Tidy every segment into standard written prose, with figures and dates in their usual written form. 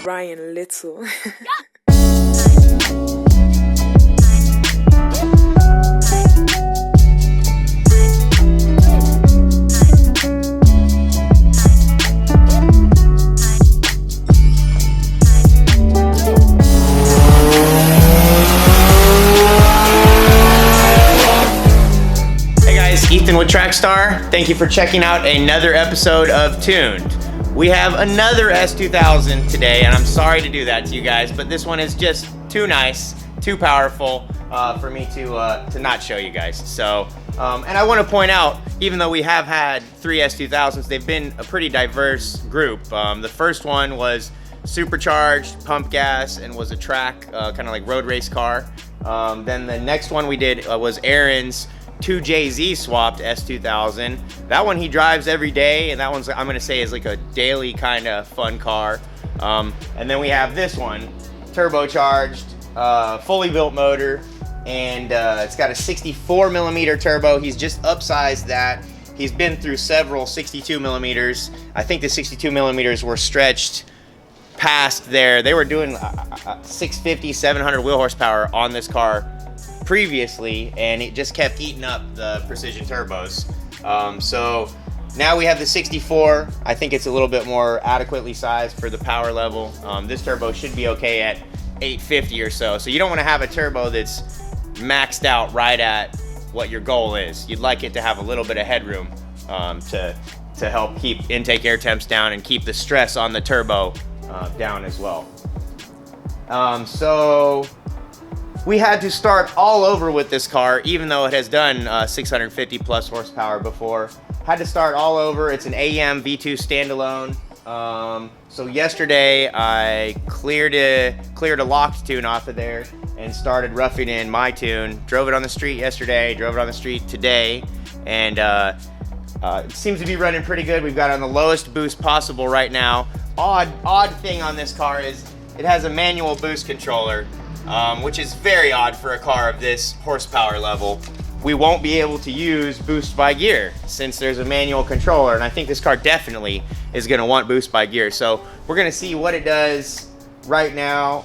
Ryan Little. Ethan with Trackstar. Thank you for checking out another episode of Tuned. We have another S2000 today, and I'm sorry to do that to you guys, but this one is just too nice, too powerful for me to not show you guys. So, and I want to point out, even though we have had 3 S2000s, they've been a pretty diverse group. The first one was supercharged, pump gas, and was a track, kind of like road race car. Then the next one we did was Aaron's 2JZ swapped S2000. That one he drives every day, and that one's, I'm gonna say, is like a daily kind of fun car. And then we have this one, turbocharged, fully built motor, and it's got a 64 millimeter turbo. He's just upsized that. He's been through several 62 millimeters. I think the 62 millimeters were stretched past there. They were doing 650, 700 wheel horsepower on this car previously, and it just kept eating up the precision turbos. So now we have the 64. I think it's a little bit more adequately sized for the power level. This turbo should be okay at 850 or so. So you don't want to have a turbo that's maxed out right at what your goal is. You'd like it to have a little bit of headroom to help keep intake air temps down and keep the stress on the turbo down as well. So we had to start all over with this car, even though it has done 650 plus horsepower before. Had to start all over. It's an AM V2 standalone. So yesterday I cleared a locked tune off of there and started roughing in my tune. Drove it on the street yesterday, drove it on the street today, and it seems to be running pretty good. We've got it on the lowest boost possible right now. Odd thing on this car is it has a manual boost controller, which is very odd for a car of this horsepower level. We won't be able to use boost by gear since there's a manual controller, and I think this car definitely is going to want boost by gear. So we're going to see what it does right now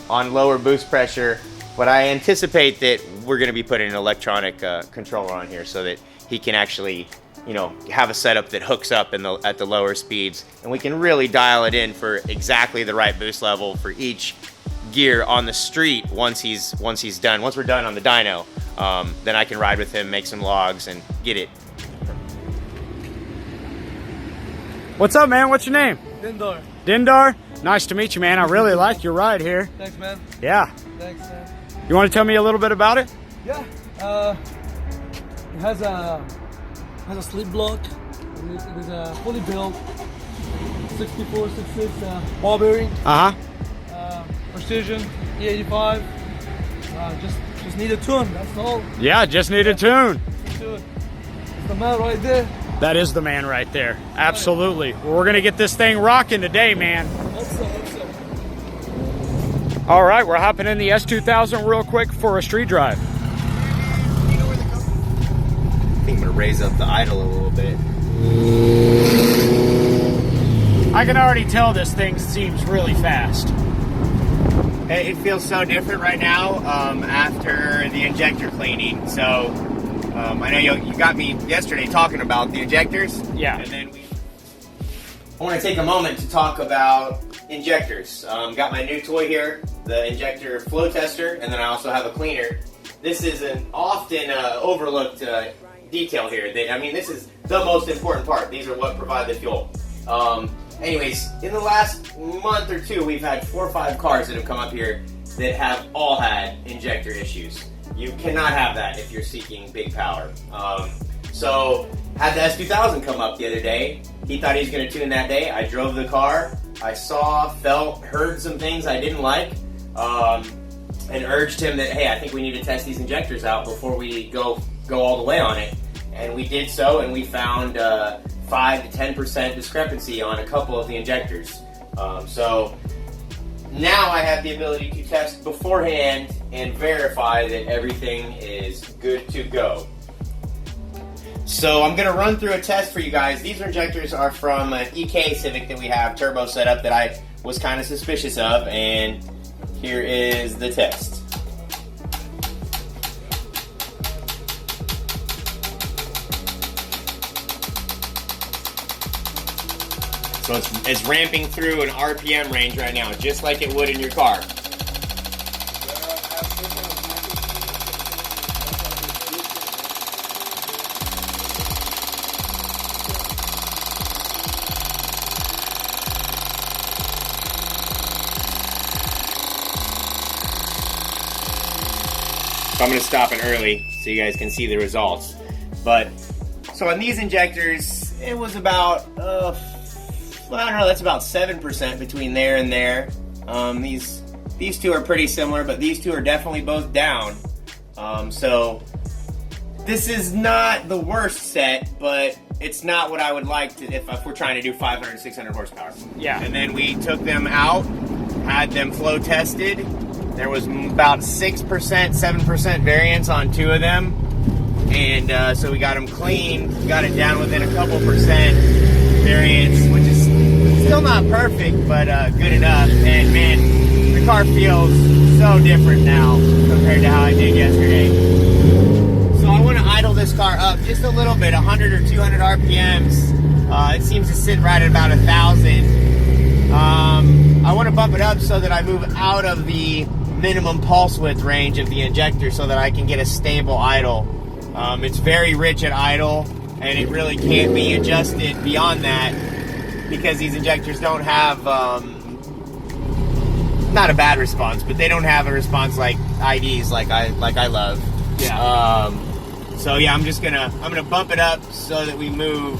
on lower boost pressure, but I anticipate that we're going to be putting an electronic controller on here so that he can actually, you know, have a setup that hooks up at the lower speeds, and we can really dial it in for exactly the right boost level for each gear on the street. Once we're done on the dyno, then I can ride with him, make some logs, and get it. What's up, man? What's your name? Dindar. Dindar? Nice to meet you, man. I really like your ride here. Thanks, man. Yeah. Thanks, man. You want to tell me a little bit about it? Yeah. It has a sleep block. It is a fully built 64, 66 ball bearing. Precision E85. Just need a tune. That's all. Yeah, just need a tune. It's the man right there. That is the man right there. Absolutely. Well, we're gonna get this thing rocking today, man. Hope so. All right, we're hopping in the S2000 real quick for a street drive. I think I'm gonna raise up the idle a little bit. I can already tell this thing seems really fast. It feels so different right now after the injector cleaning. So I know you got me yesterday talking about the injectors. Yeah. And then I want to take a moment to talk about injectors. Got my new toy here, the injector flow tester, and then I also have a cleaner. This is an often overlooked detail here. This is the most important part. These are what provide the fuel. Anyways, in the last month or two, we've had 4 or 5 cars that have come up here that have all had injector issues. You cannot have that if you're seeking big power. So, had the S2000 come up the other day. He thought he was going to tune that day. I drove the car. I saw, felt, heard some things I didn't like, and urged him that, hey, I think we need to test these injectors out before we go all the way on it. And we did so, and we found 5 to 10% discrepancy on a couple of the injectors. So now I have the ability to test beforehand and verify that everything is good to go. So I'm going to run through a test for you guys. These injectors are from an EK Civic that we have turbo set up that I was kind of suspicious of, and here is the test. So it's ramping through an RPM range right now, just like it would in your car. So I'm going to stop it early so you guys can see the results. But, so on these injectors, it was about, well, I don't know, that's about 7% between there and there. These two are pretty similar, but these two are definitely both down. So this is not the worst set, but it's not what I would like to if we're trying to do 500, 600 horsepower. Yeah. And then we took them out, had them flow tested. There was about 6%, 7% variance on two of them. And so we got them clean, got it down within a couple percent variance, which is still not perfect, but good enough. And man, the car feels so different now compared to how I did yesterday. So I want to idle this car up just a little bit, 100 or 200 RPMs. It seems to sit right at about 1,000. I want to bump it up so that I move out of the minimum pulse width range of the injector so that I can get a stable idle. It's very rich at idle, and it really can't be adjusted beyond that because these injectors don't have, not a bad response, but they don't have a response like IDs like I love. Yeah. So yeah, I'm gonna bump it up so that we move,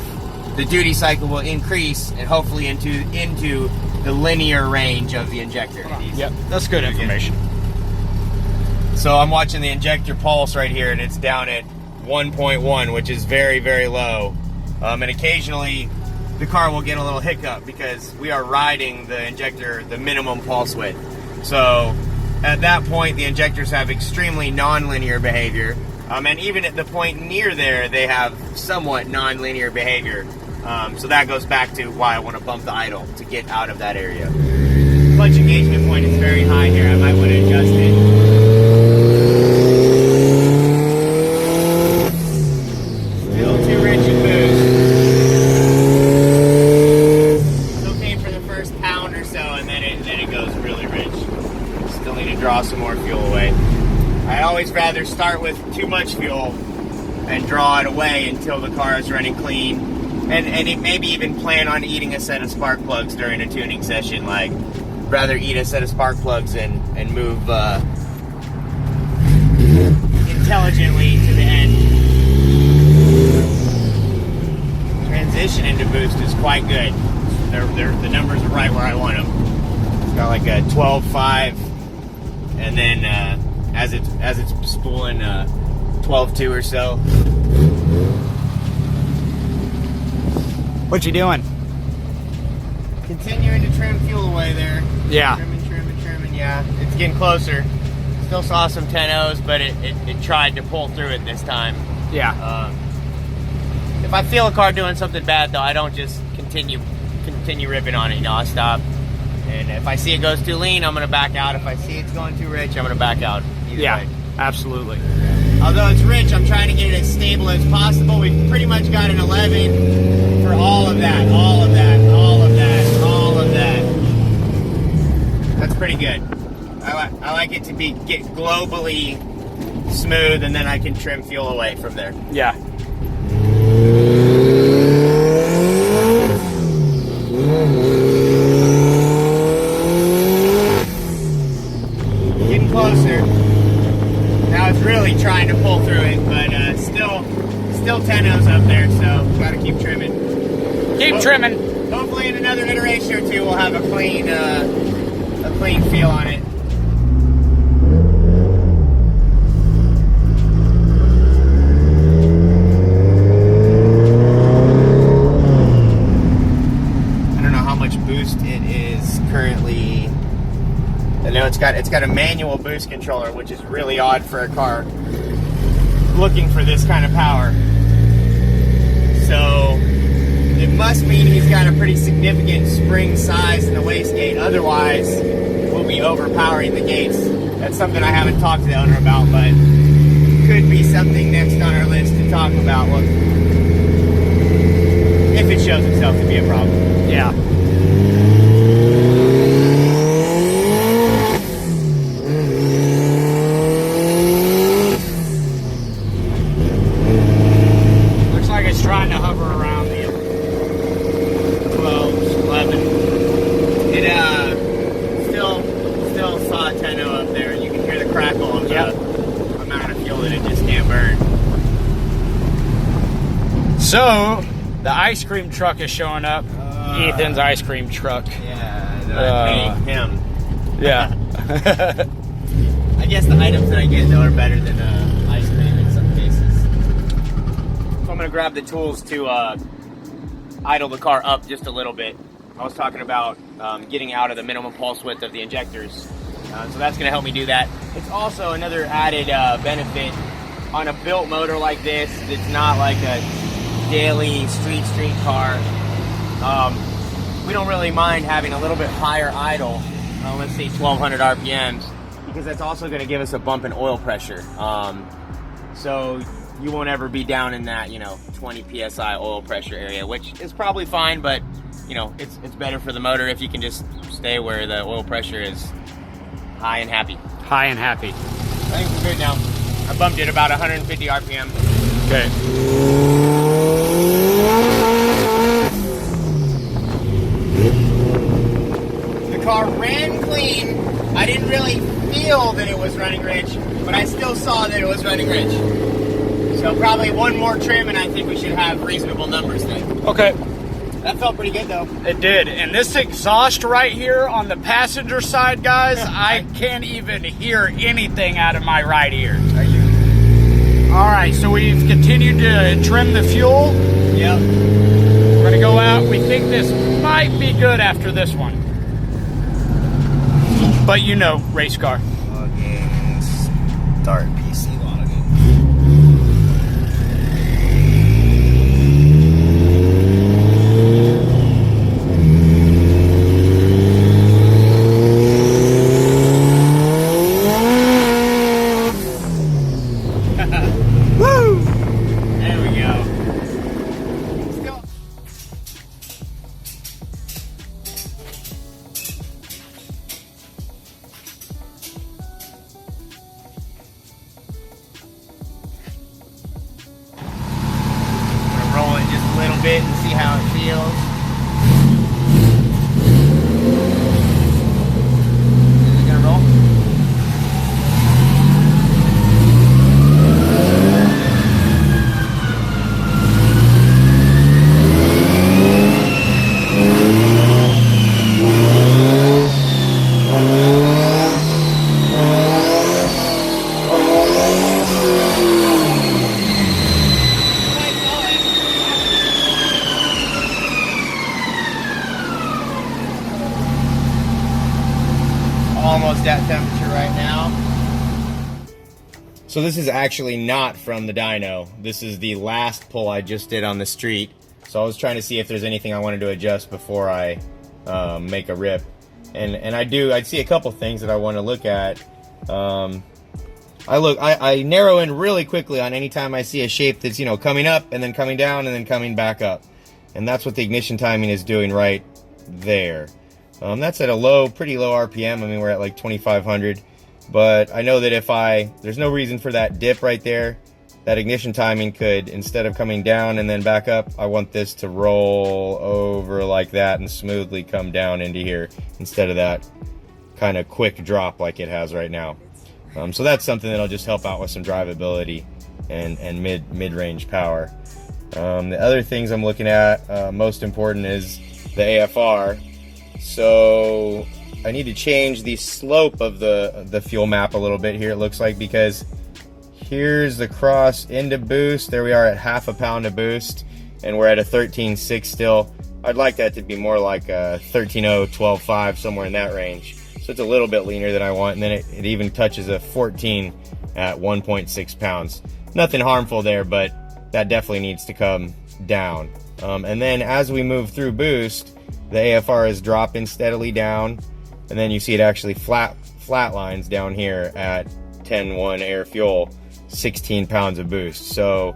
the duty cycle will increase and hopefully into the linear range of the injector. Yep, that's good information. So I'm watching the injector pulse right here, and it's down at 1.1, which is very, very low. And occasionally the car will get a little hiccup because we are riding the injector, the minimum pulse width. So at that point, the injectors have extremely non-linear behavior. And even at the point near there, they have somewhat non-linear behavior. So that goes back to why I want to bump the idle to get out of that area. Clutch engagement point is very high here. I might want to adjust it. Still too rich in boost. It's okay for the first pound or so, and then it goes really rich. Still need to draw some more fuel away. I always rather start with too much fuel and draw it away until the car is running clean. And maybe even plan on eating a set of spark plugs during a tuning session. Like, rather eat a set of spark plugs and move intelligently to the end. Transition into boost is quite good. The numbers are right where I want them. It's got like a 12.5, and then as it's spooling 12.2 or so. What you doing? Continuing to trim fuel away there. Yeah. Trimming, yeah. It's getting closer. Still saw some 10-0s, but it tried to pull through it this time. Yeah. If I feel a car doing something bad, though, I don't just continue ripping on it. You know, I stop. And if I see it goes too lean, I'm going to back out. If I see it's going too rich, I'm going to back out. Either way. Absolutely. Although it's rich, I'm trying to get it as stable as possible. We've pretty much got an 11 for all of that, all of that, all of that, all of that. That's pretty good. I like it to get globally smooth, and then I can trim fuel away from there. Yeah. Getting closer. Now it's really trying to pull through it, but still 10-0s up there, so gotta keep trimming. Keep trimming. Hopefully in another iteration or two we'll have a clean feel on it. I don't know how much boost it is currently. I know it's got a manual boost controller, which is really odd for a car looking for this kind of power. So it must mean he's got a pretty significant spring size in the wastegate. Otherwise, we'll be overpowering the gates. That's something I haven't talked to the owner about, but could be something next on our list to talk about. Look, if it shows itself to be a problem. Yeah. Looks like it's trying to hover around the 12, 11. It still saw a 10 up there, and you can hear the crackle of the amount of fuel that it just can't burn. So, the ice cream truck is showing up. Ethan's ice cream truck. Yeah, him. Yeah. I guess the items that I get though are better than ice cream in some cases. So I'm gonna grab the tools to idle the car up just a little bit. I was talking about getting out of the minimum pulse width of the injectors. So that's gonna help me do that. It's also another added benefit on a built motor like this. It's not like a daily street car. We don't really mind having a little bit higher idle, let's say 1200 RPMs, because that's also going to give us a bump in oil pressure. So you won't ever be down in that, 20 PSI oil pressure area, which is probably fine, but it's better for the motor if you can just stay where the oil pressure is high and happy. High and happy. I think we're good now. I bumped it about 150 RPM. Okay. The car ran clean. I didn't really feel that it was running rich, but I still saw that it was running rich. So probably one more trim and I think we should have reasonable numbers then. Okay. That felt pretty good though. It did. And this exhaust right here on the passenger side, guys, I can't even hear anything out of my right ear. Are you? All right, so we've continued to trim the fuel. Yep. We're going to go out. We think this might be good after this one. But race car. Logging. Start PC logging. Woo! There we go. Still. Roll it just a little bit and see how it feels. Is it gonna roll? Almost at temperature right now. So this is actually not from the dyno. This is the last pull I just did on the street. So I was trying to see if there's anything I wanted to adjust before I make a rip. And I'd see a couple things that I want to look at. I narrow in really quickly on any time I see a shape that's, coming up and then coming down and then coming back up. And that's what the ignition timing is doing right there. That's at a pretty low RPM. I mean, we're at like 2,500. But I know that there's no reason for that dip right there. That ignition timing could, instead of coming down and then back up, I want this to roll over like that and smoothly come down into here instead of that kind of quick drop like it has right now. So that's something that'll just help out with some drivability and mid-range power. The other things I'm looking at, most important, is the AFR. So I need to change the slope of the fuel map a little bit here, it looks like, because here's the cross into boost. There we are at half a pound of boost, and we're at a 13.6 still. I'd like that to be more like a 13.0, 12.5, somewhere in that range. So it's a little bit leaner than I want, and then it even touches a 14 at 1.6 pounds. Nothing harmful there, but that definitely needs to come down. And then as we move through boost, the AFR is dropping steadily down, and then you see it actually flatlines down here at 10.1 air fuel, 16 pounds of boost. So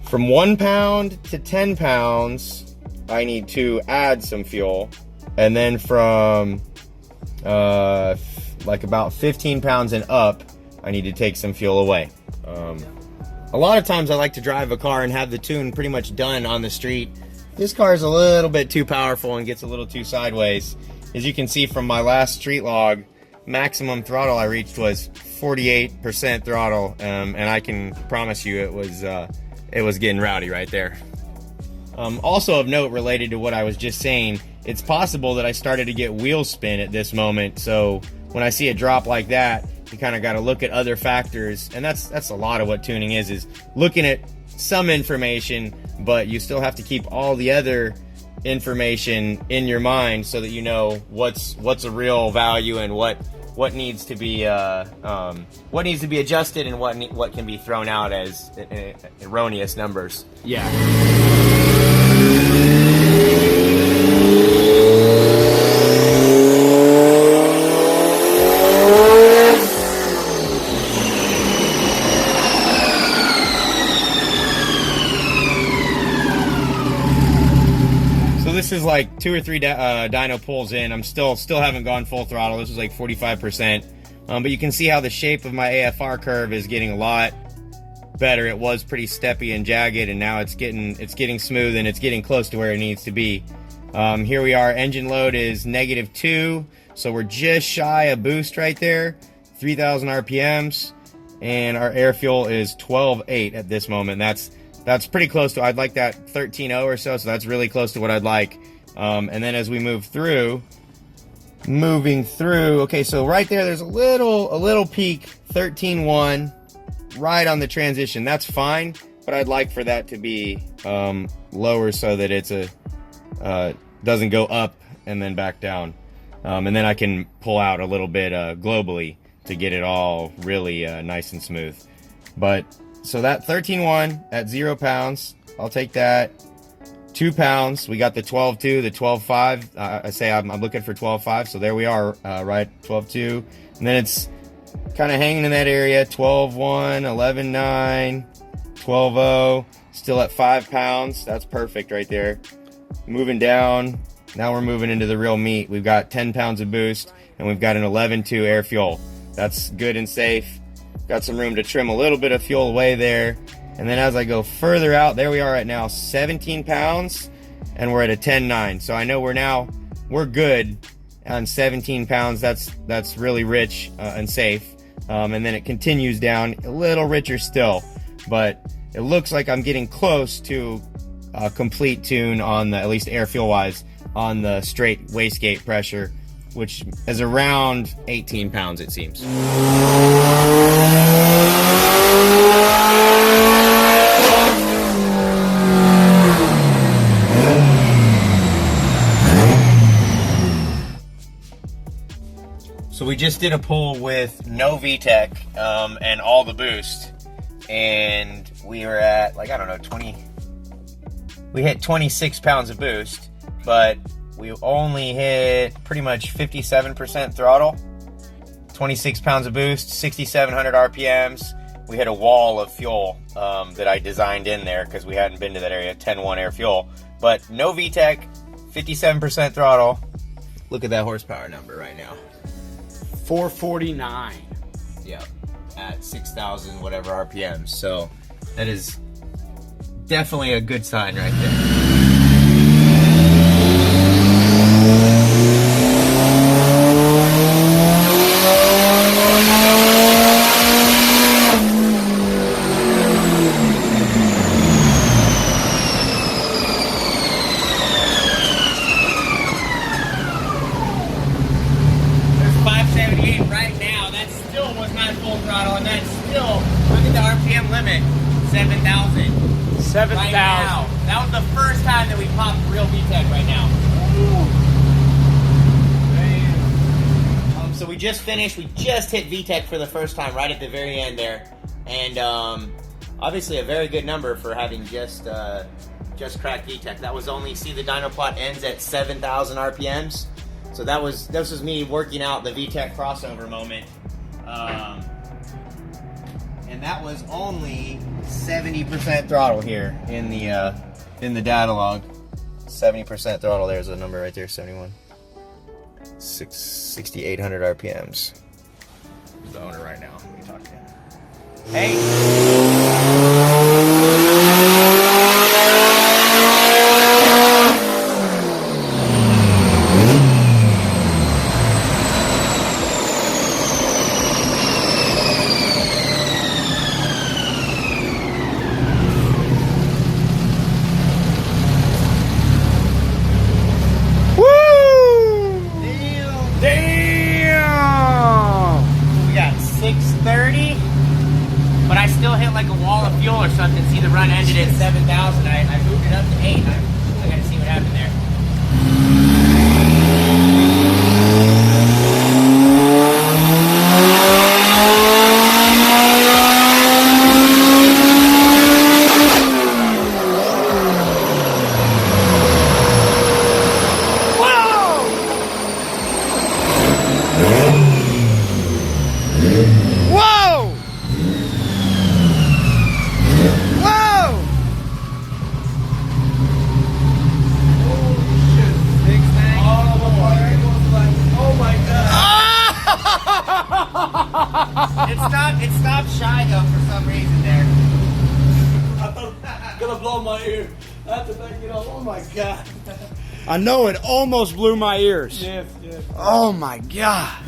from 1 pound to 10 pounds, I need to add some fuel. And then from like about 15 pounds and up, I need to take some fuel away. A lot of times I like to drive a car and have the tune pretty much done on the street. This car is a little bit too powerful and gets a little too sideways. As you can see from my last street log, maximum throttle I reached was 48% throttle, and I can promise you it was getting rowdy right there. Also of note, related to what I was just saying, it's possible that I started to get wheel spin at this moment. So when I see a drop like that, you kind of got to look at other factors, and that's a lot of what tuning is looking at some information, but you still have to keep all the other information in your mind so that you know what's a real value and what needs to be adjusted and what can be thrown out as erroneous numbers. Yeah. This is like 2 or 3 dyno pulls in. I'm still haven't gone full throttle. This is like 45%. But you can see how the shape of my AFR curve is getting a lot better. It was pretty steppy and jagged, and now it's getting smooth, and it's getting close to where it needs to be. Here we are. Engine load is -2, so we're just shy of boost right there, 3,000 RPMs, and our air fuel is 12.8 at this moment. That's pretty close to, I'd like that 13.0 or so that's really close to what I'd like. And then as we moving through, okay, so right there's a little peak, 13.1, right on the transition. That's fine, but I'd like for that to be lower so that it's doesn't go up and then back down. And then I can pull out a little bit globally to get it all really nice and smooth. But so that 13.1 at 0 pounds, I'll take that. 2 pounds, we got the 12.2, the 12.5. I say I'm looking for 12.5, so there we are, right, 12.2. And then it's kind of hanging in that area, 12.1, 11.9, 12.0, still at 5 pounds. That's perfect right there. Moving down, now we're moving into the real meat. We've got 10 pounds of boost, and we've got an 11.2 air fuel. That's good and safe. Got some room to trim a little bit of fuel away there. And then as I go further out, there we are at now 17 pounds, and we're at a 10.9. So I know we're good on 17 pounds. That's really rich and safe. And then it continues down a little richer still, but it looks like I'm getting close to a complete tune on the, at least air fuel wise, on the straight wastegate pressure, which is around 18 pounds, it seems. So we just did a pull with no VTEC and all the boost, and we were at, like, I don't know, we hit 26 pounds of boost, but we only hit pretty much 57% throttle, 26 pounds of boost, 6,700 RPMs. We hit a wall of fuel that I designed in there because we hadn't been to that area, 10.1 air fuel. But no VTEC, 57% throttle. Look at that horsepower number right now. 449. Yep, at 6,000 whatever RPMs. So that is definitely a good sign right there. Right now, that still was not full throttle, and that's still, look at the RPM limit, 7,000. 7,000. Right now. That was the first time that we popped real VTEC right now. So we just finished, we just hit VTEC for the first time right at the very end there. And obviously a very good number for having just just cracked VTEC. That was only, see the dyno plot ends at 7,000 RPMs. So this was me working out the VTEC crossover moment. And that was only 70% throttle here in the data log. 70% throttle, there's a number right there, 71. 6,800 RPMs. The owner right now. Let me talk to him. Hey! But I still hit like a wall of fuel or something. See, the run ended at 7,000. I moved it up to 8. I gotta see what happened there. It stopped shy though for some reason there. I'm gonna blow my ear. I have to back it up. Oh my god. I know, it almost blew my ears. Yes, yes. Oh my god.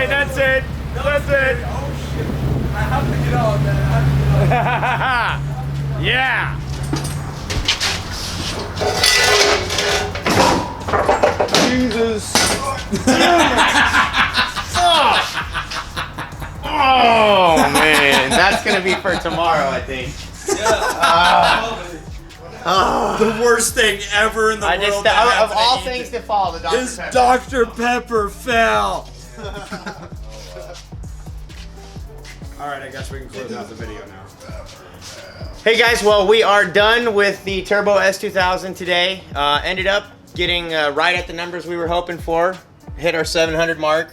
That's it. That's it. Oh shit. I have to get on, man. I have to get on. Yeah. Jesus. Oh man, that's gonna be for tomorrow, I think. The worst thing ever in the world. Of all things to fall, the Dr. Pepper. Dr. Pepper fell. Alright, I guess we can close out the video now. Hey guys, well, we are done with the Turbo S2000 today. Ended up getting right at the numbers we were hoping for. Hit our 700 mark.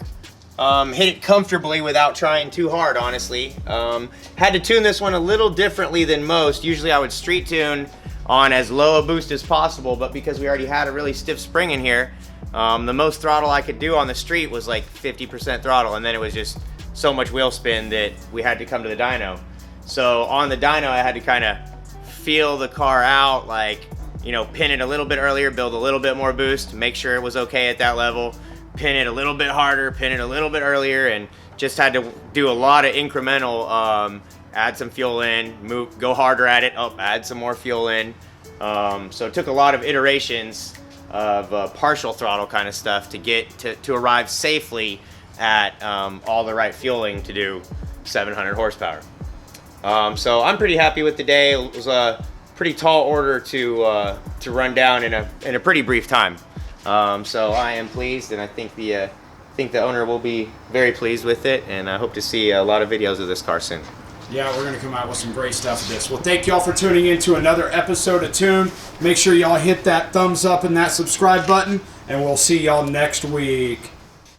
Hit it comfortably without trying too hard, honestly. Had to tune this one a little differently than most. Usually I would street tune on as low a boost as possible, but because we already had a really stiff spring in here, the most throttle I could do on the street was like 50% throttle, and then it was just so much wheel spin that we had to come to the dyno. So on the dyno, I had to kind of feel the car out, like, you know, pin it a little bit earlier, build a little bit more boost, make sure it was okay at that level, pin it a little bit harder, pin it a little bit earlier, and just had to do a lot of incremental, add some fuel in, move, go harder at it, add some more fuel in. So it took a lot of iterations of partial throttle kind of stuff to get to arrive safely at all the right fueling to do 700 horsepower. So I'm pretty happy with the day. It was a pretty tall order to run down in a pretty brief time. So I am pleased, and I think the owner will be very pleased with it, and I hope to see a lot of videos of this car soon. Yeah, we're going to come out with some great stuff with this. Well, thank y'all for tuning in to another episode of Tune. Make sure y'all hit that thumbs up and that subscribe button, and we'll see y'all next week.